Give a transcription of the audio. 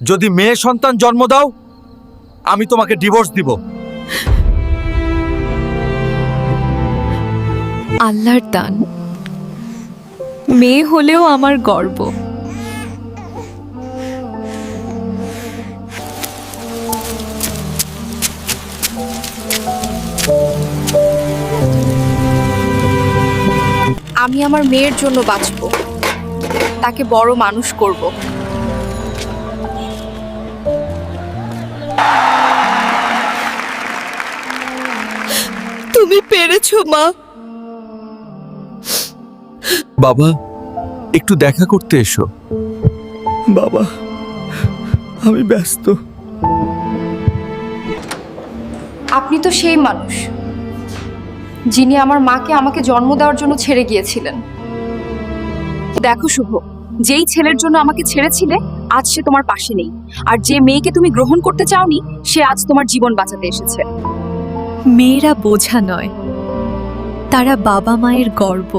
যদি মেয়ে সন্তান জন্ম দাও আমি তোমাকে ডিভোর্স দিব। আল্লাহর দান, মেয়ে হলেও আমার গর্ব। আমি আমার মেয়ের জন্য বাঁচব, তাকে বড় মানুষ করব। তুমি পেরেছো মা। বাবা, একটু দেখা করতে এসো। বাবা, আমি ব্যস্ত। আপনি তো সেই মানুষ যিনি আমার মাকে আমাকে জন্ম দেওয়ার জন্য ছেড়ে গিয়েছিলেন। দেখো শুভ, যেই ছেলের জন্য আমাকে ছেড়েছিলে আজ সে তোমার পাশে নেই, আর যে মেয়েকে তুমি গ্রহণ করতে চাওনি সে আজ তোমার জীবন বাঁচাতে এসেছে। মেয়েরা বোঝা নয়, তারা বাবা মায়ের গর্ব।